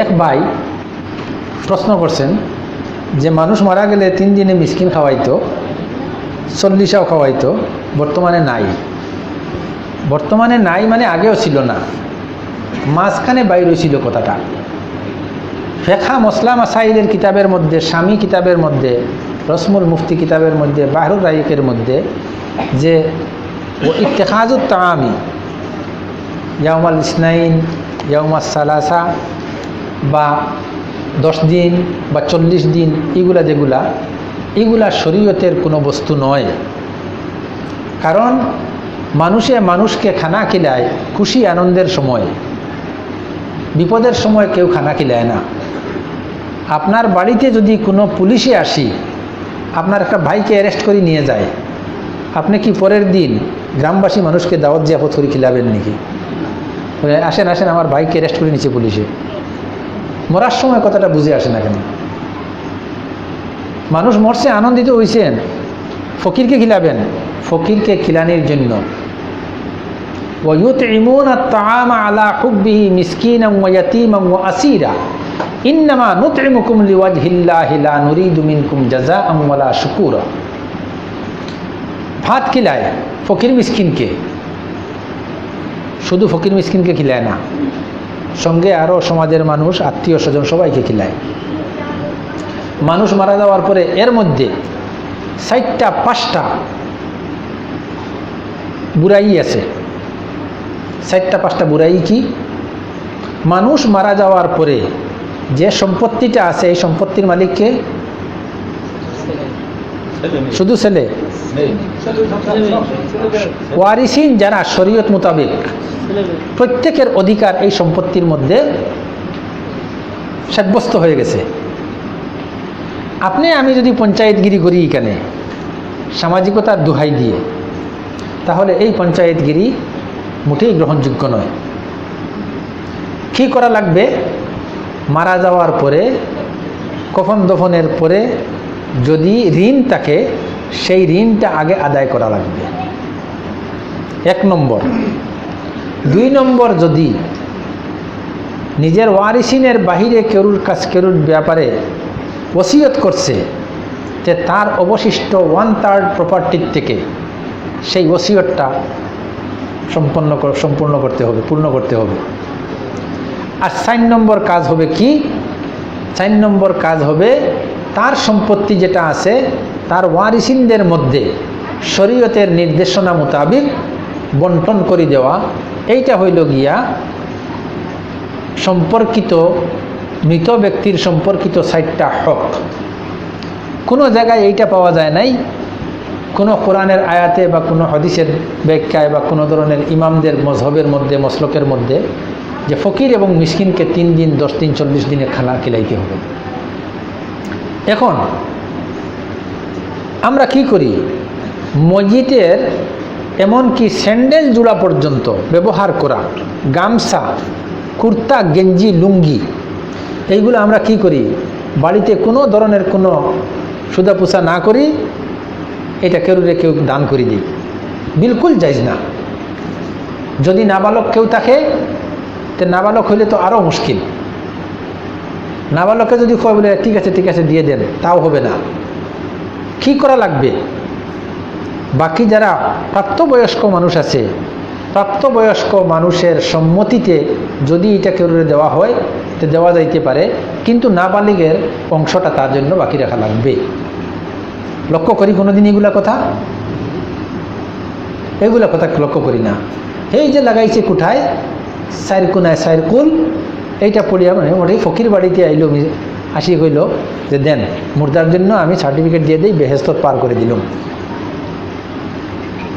এক ভাই প্রশ্ন করছেন যে মানুষ মারা গেলে 3 দিনে মিসকিন খাওয়াইতো, 40 খাওয়াইতো, বর্তমানে নাই। বর্তমানে নাই মানে আগেও ছিল না, মাঝখানে বাইরে ছিল কথাটা। ফেখা মসলা মাসাইলের কিতাবের মধ্যে, স্বামী কিতাবের মধ্যে, রসমুল মুফতি কিতাবের মধ্যে, বাহরুর রাইকের মধ্যে যে ও ইত্তেখাজুত তাআমি ইয়াউমাল ইসনাইন, ইয়াউমাস সালাসা বা 10 দিন বা 40 দিন, এগুলা শরীয়তের কোনো বস্তু নয়। কারণ মানুষকে খানা খিলায় খুশি আনন্দের সময়, বিপদের সময় কেউ খানা খিলায় না। আপনার বাড়িতে যদি কোনো পুলিশে আসি, আপনার একটা ভাইকে অ্যারেস্ট করে নিয়ে যায়, আপনি কি পরের দিন গ্রামবাসী মানুষকে দাওয়াত জিয়াফত করে খিলাবেন নাকি? আসেন আসেন আমার ভাইকে অ্যারেস্ট করে নিচ্ছে পুলিশে। মরার সময় কথাটা বুঝে আসে না কেন? মানুষ মরছে, আনন্দিত হয়েছেন, ফকিরকে খিলাবেন, ফকিরকে খিলানির জন্য। وَيُطْعِمُونَ الطَّعَامَ عَلَى حُبِّهِ مِسْكِينًا وَيَتِيمًا وَأَسِيرًا إِنَّمَا نُطْعِمُكُمْ لِوَجْهِ اللَّهِ لَا نُرِيدُ مِنكُمْ جَزَاءً وَلَا شُكُورًا। ভাত খিলায় ফকির মিসকিনকে, শুধু ফকির মিসকিনকে খিলায় না, সঙ্গে আরও সমাজের মানুষ, আত্মীয় স্বজন সবাইকে খিলায়। মানুষ মারা যাওয়ার পরে এর মধ্যে 4টা 5টা বুড়াই আছে। 4টা 5টা বুড়াই কি? মানুষ মারা যাওয়ার পরে যে সম্পত্তিটা আছে, এই সম্পত্তির মালিককে শুধু ছেলে, ওয়ারিসিন যারা শরীয়ত মোতাবেক, প্রত্যেকের অধিকার এই সম্পত্তির মধ্যে সাব্যস্ত হয়ে গেছে। আপনি আমি যদি পঞ্চায়েতগিরি করি এখানে সামাজিকতার দোহাই দিয়ে, তাহলে এই পঞ্চায়েতগিরি মোটেই গ্রহণযোগ্য নয়। কি করা লাগবে? মারা যাওয়ার পরে, কফন দফনের পরে যদি ঋণ থাকে, সেই ঋণটা আগে আদায় করা লাগবে, 1 নম্বর। 2 নম্বর, যদি নিজের ওয়ারিসিনের বাহিরে কেউর ব্যাপারে ওসিয়ত করছে, যে তার অবশিষ্ট 1/3 প্রপার্টির থেকে সেই ওসিয়তটা সম্পূর্ণ করতে হবে, পূর্ণ করতে হবে। আর 4 নম্বর কাজ হবে কি? 4 নম্বর কাজ হবে তার সম্পত্তি যেটা আছে তার ওয়ারিসিনদের মধ্যে শরীয়তের নির্দেশনা মোতাবেক বন্টন করে দেওয়া। এইটা হইল গিয়া সম্পর্কিত, মৃত ব্যক্তির সম্পর্কিত 4টা হক। কোনো জায়গায় এইটা পাওয়া যায় নাই, কোনো কোরআনের আয়াতে বা কোনো হাদিসের ব্যাখ্যায় বা কোনো ধরনের ইমামদের মজহবের মধ্যে, মসলকের মধ্যে, যে ফকির এবং মিসকিনকে 3 দিন, 10 দিন, 40 দিনে খানা খিলাইতে হবে। এখন আমরা কি করি? মসজিদের এমনকি স্যান্ডেল জোড়া পর্যন্ত ব্যবহার করা, গামছা, কুর্তা, গেঞ্জি, লুঙ্গি, এইগুলো আমরা কি করি? বাড়িতে কোনো ধরনের কোনো সুদাপুষা না করি, এটা কেউ দান করে দিই। বিলকুল জায়েজ না। যদি নাবালক কেউ থাকে, তো নাবালক হইলে তো আরও মুশকিল। নাবালককে যদি কয় বলে ঠিক আছে দিয়ে দেন, তাও হবে না। কি করা লাগবে? বাকি যারা প্রাপ্তবয়স্ক মানুষ আছে, প্রাপ্তবয়স্ক মানুষের সম্মতিতে যদি এটা কেউ দেওয়া হয়, তো দেওয়া যাইতে পারে, কিন্তু নাবালিগের অংশটা তার জন্য বাকি রাখা লাগবে। লক্ষ্য করি কোনোদিন এগুলা কথা লক্ষ্য করি না। এই যে লাগাইছে কোঠায় 4 কোনায় 4 কুল, এইটা পড়িয়া মানে ওটাই ফকির বাড়িতে আইল, আসি হইল যে দেন মুর্দার জন্য আমি সার্টিফিকেট দিয়ে দিই, বেহেশত পার করে দিলাম।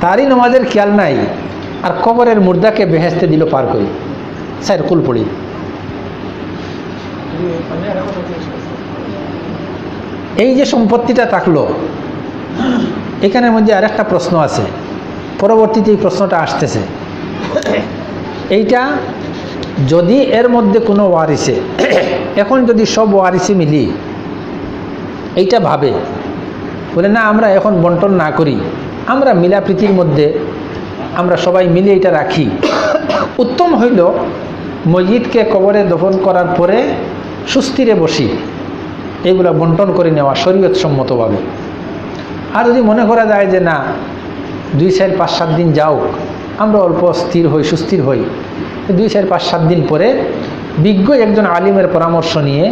তারই নামাজের খেয়াল নাই, আর কবরের মুর্দাকে বেহেশতে দিল পার করি, 4 কুল পড়ি। এই যে সম্পত্তিটা থাকলো, এখানের মধ্যে আরেকটা প্রশ্ন আছে, পরবর্তীতে এই প্রশ্নটা আসতেছে। এইটা যদি এর মধ্যে কোনো ওয়ারিসে, এখন যদি সব ওয়ারিসে মিলি এইটা ভাবে বলে না আমরা এখন বন্টন না করি, আমরা মিলাপ্রীতির মধ্যে আমরা সবাই মিলে এটা রাখি, উত্তম হইল মসজিদকে কবরে দফন করার পরে সুস্থিরে বসি, এইগুলো বন্টন করে নেওয়া শরীয়ত সম্মতভাবে। আর যদি মনে করা যায় যে না 2, 4, 5, 7 দিন যাও, আমরা অল্প স্থির হই, সুস্থির হই, 2, 4, 5, 7 দিন পরে বিজ্ঞ একজন আলিমের পরামর্শ নিয়ে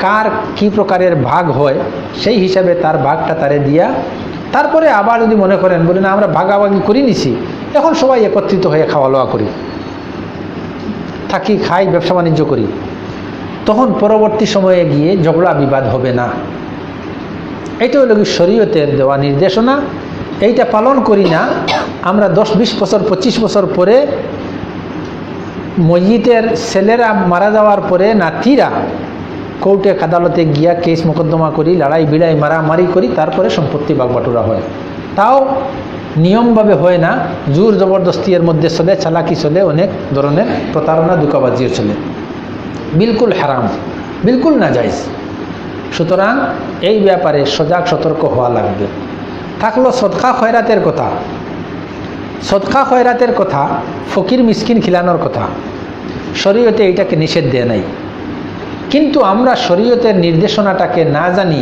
কার কি প্রকারের ভাগ হয় সেই হিসাবে তার ভাগটা তারে দিয়া, তারপরে আবার যদি মনে করেন বলে না আমরা ভাগাভাগি করে নিছি, এখন সবাই একত্রিত হয়ে খাওয়া দাওয়া করি, থাকি, খাই, ব্যবসা বাণিজ্য করি, তখন পরবর্তী সময়ে গিয়ে ঝগড়া বিবাদ হবে না। এইটা হলো কি শরীয়তের দেওয়া নির্দেশনা। এইটা পালন করি না আমরা 10, 20 বছর, 25 বছর পরে মসজিদের ছেলেরা মারা যাওয়ার পরে নাতিরা কোর্টে আদালতে গিয়া কেস মোকদ্দমা করি, লড়াই বিড়াই মারামারি করি, তারপরে সম্পত্তি ভাগবাটোরা হয়। তাও নিয়মভাবে হয় না, জোর জবরদস্তি এর মধ্যে চলে, চালাকি চলে, অনেক ধরনের প্রতারণা দুকাবাজিও চলে, বিলকুল হারাম, বিলকুল নাজায়েজ। সুতরাং এই ব্যাপারে সজাগ সতর্ক হওয়া লাগবে। থাকলো সদকা খয়রাতের কথা। সদকা খয়রাতের কথা, ফকির মিসকিন খিলানোর কথা, শরীয়তে এইটাকে নিষেধ দেয় নাই। কিন্তু আমরা শরীয়তের নির্দেশনাটাকে না জানি,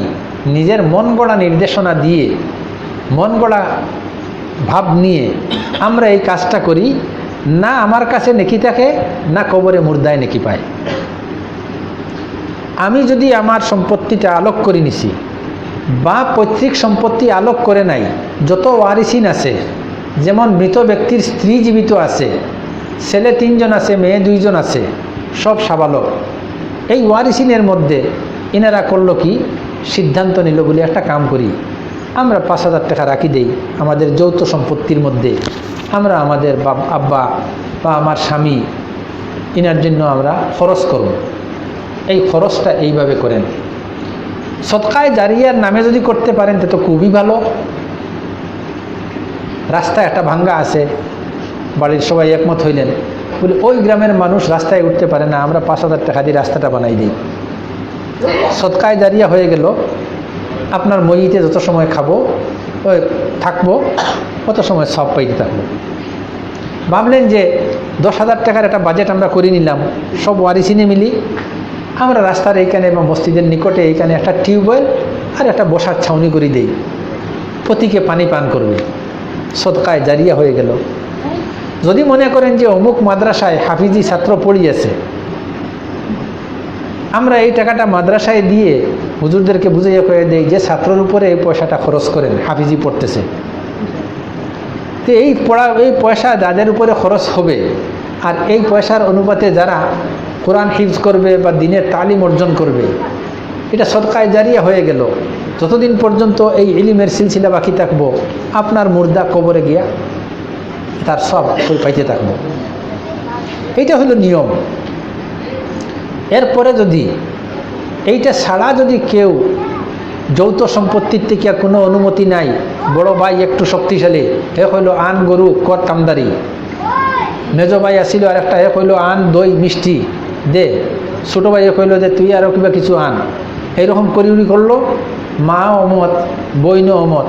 নিজের মন গড়া নির্দেশনা দিয়ে, মন গড়া ভাব নিয়ে আমরা এই কাজটা করি, না আমার কাছে নেকি থাকে, না কবরে মুর্দায় নেকি পায়। আমি যদি আমার সম্পত্তিটা আলোক করে নিছি বা পৈতৃক সম্পত্তি আলোক করে নাই, যত ওয়ারিসিন আছে, যেমন মৃত ব্যক্তির স্ত্রী জীবিত আছে, ছেলে 3 জন আছে, মেয়ে 2 জন আছে, সব সাবালক, এই ওয়ারিসিনের মধ্যে ইনারা করলো কি, সিদ্ধান্ত নিল বলে একটা কাম করি, আমরা 5,000 টাকা রাখি দেই আমাদের যৌথ সম্পত্তির মধ্যে, আমরা আমাদের আব্বা বা আমার স্বামী ইনার জন্য আমরা খরচ করব। এই খরচটা এইভাবে করেন। সদকায়ে জারিয়ার নামে যদি করতে পারেন তো খুবই ভালো। রাস্তায় একটা ভাঙ্গা আছে, বাড়ির সবাই একমত হইলেন বলে ওই গ্রামের মানুষ রাস্তায় উঠতে পারে না, আমরা 5,000 টাকা দিয়ে রাস্তাটা বানাই দিই, সদকায়ে জারিয়া হয়ে গেল। আপনার মসজিদে যত সময় খাবো ওই থাকবো, কত সময় সব পাইতে থাকবো। ভাবলেন যে 10,000 টাকার একটা বাজেট আমরা করে নিলাম, সব ওয়ারিসিনে মিলি, আমরা রাস্তার এইখানে বা মসজিদের নিকটে এইখানে একটা টিউবওয়েল আর একটা বসার ছাউনি করে দেই, প্রতীকে পানি পান করবে, সদকায়ে জারিয়া হয়ে গেল। যদি মনে করেন যে অমুক মাদ্রাসায় হাফিজি ছাত্র পড়িয়েছে, আমরা এই টাকাটা মাদ্রাসায় দিয়ে হুজুরদেরকে বুঝিয়ে করে দেই যে ছাত্রের উপরে এই পয়সাটা খরচ করেন, হাফিজি পড়তেছে, তো এই পয়সা যাদের উপরে খরচ হবে আর এই পয়সার অনুপাতে যারা কোরআন হিফজ করবে বা দ্বীনের তালিম অর্জন করবে, এটা সদকায়ে জারিয়া হয়ে গেল। যতদিন পর্যন্ত এই ইলমের সিলসিলা বাকি থাকবো, আপনার মুর্দা কবরে গিয়া তার সব পাইতে থাকবো। এইটা হলো নিয়ম। এরপরে যদি এইটা ছাড়া যদি কেউ যৌথ সম্পত্তির থেকে কোনো অনুমতি নাই, বড় ভাই একটু শক্তিশালী, এ হইল আন গরু কর কামদারি, মেজ ভাই আসিল আর একটা, এ হইল আন দই মিষ্টি দে, ছোটো ভাই কইল যে তুই আরও কিবা কিছু আন, এইরকম করি করলো, মা অমত বইন অমত,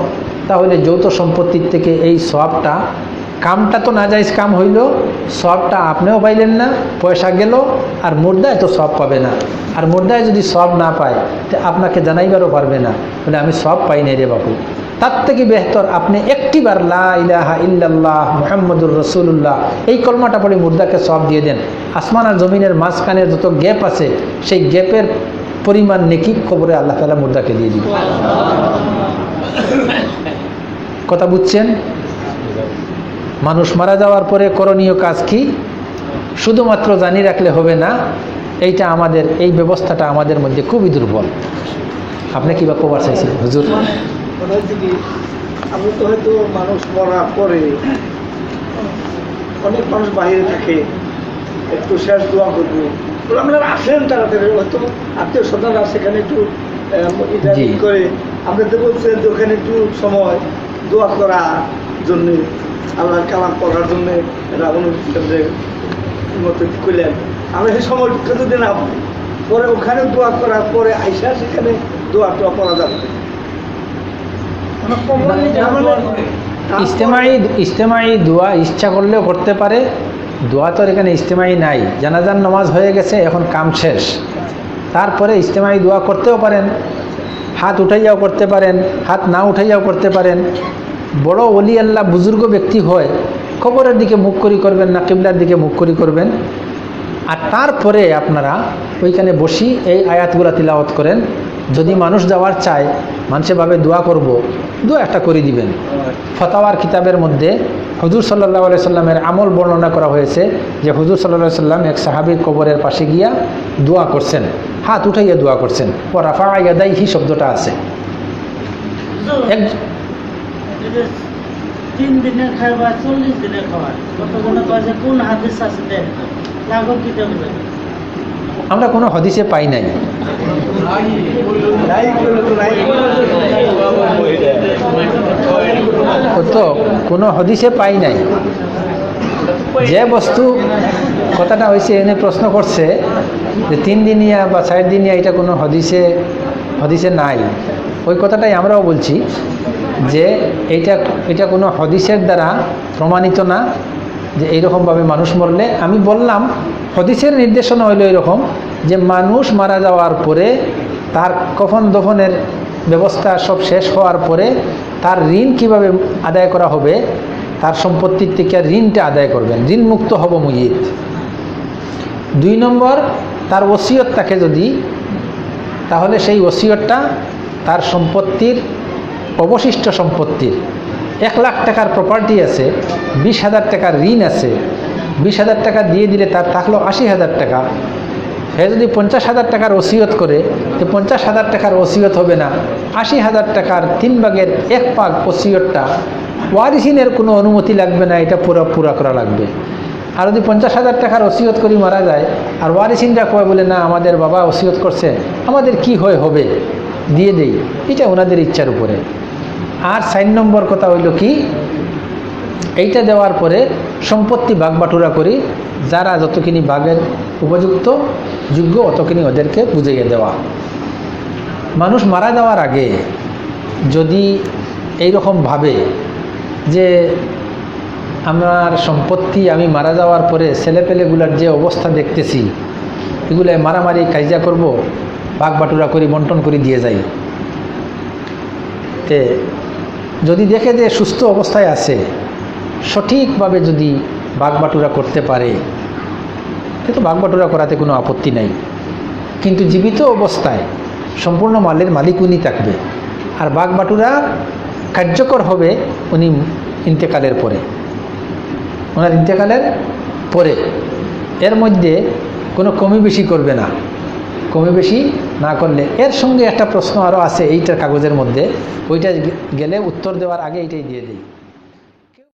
তাহলে যৌথ সম্পত্তির থেকে এই সবটা, কামটা তো নাজায়েজ কাম হইল, সবটা আপনিও পাইলেন না, পয়সা গেল, আর মুর্দায় তো সব পাবে না। আর মুর্দায় যদি সব না পায় তো আপনাকে জানাইবারও পারবে না, বলে আমি সব পাই নাই রে বাবু। তার থেকে বেহতর আপনি একটিবার লা ইলাহা ইল্লাল্লাহ মুহাম্মাদুর রাসূলুল্লাহ এই কলমাটা পড়ে মুর্দাকে সব দিয়ে দেন। আসমান আর জমিনের মাঝখানে যত গ্যাপ আছে সেই গ্যাপের পরিমাণ নেকি কবরে আল্লাহ তাআলা মুর্দাকে দিয়ে দিবে। কথা বুঝছেন? মানুষ মারা যাওয়ার পরে করণীয় কাজ কি শুধুমাত্র জানি রাখলে হবে না, এইটা আমাদের এই ব্যবস্থাটা আমাদের মধ্যে খুবই দুর্বল। আপনি কি বা কবার চাইছেন হুজুর? আমি তো হয়তো মানুষ মরার পরে অনেক মানুষ বাইরে থাকে, একটু শেষ দোয়া করবো, আপনারা আসেন তাড়াতাড়ি, হয়তো আত্মীয় স্বজনরা সেখানে একটু করে আপনাদের বলছেন যে ওখানে একটু সময় দোয়া করার জন্যে, আল্লাহর কালাম পড়ার জন্যে অনুষ্ঠানের মতো করলেন। আমরা সেই সময়টুকু যদি না পরে ওখানে দোয়া করার পরে আইসা সেখানে দোয়াটা পড়া যাবে। ইজতেমাই দোয়া ইচ্ছা করলেও করতে পারে, দোয়া তো এখানে ইজতেমাই নাই, জানাজার নামাজ হয়ে গেছে, এখন কাম শেষ, তারপরে ইজতেমাই দোয়া করতেও পারেন, হাত উঠাইয়াও করতে পারেন, হাত না উঠাইয়াও করতে পারেন। বড় ওলি আল্লাহ বুজুর্গ ব্যক্তি হয়, কবরের দিকে মুখ করি করবেন না কিবলার দিকে মুখ করি করবেন। আর তারপরে আপনারা ওইখানে বসি এই আয়াতগুলা তিলাওয়াত করেন। যদি মানুষ যাওয়ার চায়, মানুষে ভাবে দোয়া করব, দোয়া একটা করে দিবেন। ফতাওয়ার কিতাবের মধ্যে হুজুর সাল্লাল্লাহু আলাইহি সাল্লামের আমল বর্ণনা করা হয়েছে যে হুজুর সাল্লাল্লাহু আলাইহি সাল্লাম এক সাহাবীর কবরের পাশে গিয়া দোয়া করছেন, হাত উঠাইয়া দোয়া করছেন। ও রাফা ইয়াদাইহি শব্দটা আছে। এক 3 দিনের খাওয়া 40 দিনের খাওয়া কতগুলো কাজে কোন হাদিস আছে দেন লাগো কি দেবেন? আমরা কোনো হদিসে পাই নাই। তো কোনো হদিসে পাই নাই। যে বস্তু কথাটা হয়েছে এনে প্রশ্ন করছে যে 3 দিনিয়া বা 4 দিনিয়া, এটা কোনো হদিসে নাই। ওই কথাটাই আমরাও বলছি যে এটা কোনো হদিসের দ্বারা প্রমাণিত না যে এইরকমভাবে মানুষ মরলে। আমি বললাম হদিসের নির্দেশনা হইল এরকম যে মানুষ মারা যাওয়ার পরে তার কফন দফনের ব্যবস্থা সব শেষ হওয়ার পরে তার ঋণ কিভাবে আদায় করা হবে, তার সম্পত্তির থেকে ঋণটা আদায় করবেন, ঋণ মুক্ত হব মুজিদ। 2 নম্বর, তার ওসিয়ত থাকে যদি, তাহলে সেই ওসিয়তটা তার সম্পত্তির অবশিষ্ট সম্পত্তির 1 লাখ টাকার প্রপার্টি আছে, 20,000 টাকার ঋণ আছে, 20,000 টাকা দিয়ে দিলে তার থাকলো 80,000 টাকা। সে যদি 50,000 টাকার ওসিয়ত করে, তো 50,000 টাকার ওসিয়ত হবে না, 80,000 টাকার 3 ভাগের 1 ভাগ ওসিয়তটা ওয়ারিসিনের কোনো অনুমতি লাগবে না, এটা পুরা করা লাগবে। আর যদি 50,000 টাকার ওসিয়ত করি মারা যায় আর ওয়ারিসিনরা কয় বলে না আমাদের বাবা ওসিয়ত করছে, আমাদের কি হবে দিয়ে দেই, এটা ওনাদের ইচ্ছার উপরে। আর 4 নম্বর কথা হইল কি, এইটা দেওয়ার পরে সম্পত্তি ভাগ বাটুরা করি, যারা যতখিনি ভাগের উপযুক্ত যোগ্য অতখিনি ওদেরকে বুঝিয়ে দেওয়া। মানুষ মারা যাওয়ার আগে যদি এইরকম ভাবে যে আমার সম্পত্তি আমি মারা যাওয়ার পরে ছেলেপেলেগুলার যে অবস্থা দেখতেছি, এগুলো মারামারি কাজিয়া করব, ভাগ বাটুরা করি বন্টন করে দিয়ে যাই, তে যদি দেখে যে সুস্থ অবস্থায় আছে, সঠিকভাবে যদি ভাগবাটুরা করতে পারে, তো ভাগবাটুরা করাতে কোনো আপত্তি নাই। কিন্তু জীবিত অবস্থায় সম্পূর্ণ মালের মালিক উনি থাকবে, আর ভাগবাটুরা কার্যকর হবে উনি ইন্তেকালের পরে, ওনার ইন্তেকালের পরে। এর মধ্যে কোনো কমি বেশি করবে না। কমি বেশি না করলে, এর সঙ্গে একটা প্রশ্ন আরও আছে এইটার কাগজের মধ্যে, ওইটা গেলে উত্তর দেওয়ার আগে এইটাই দিয়ে দিই।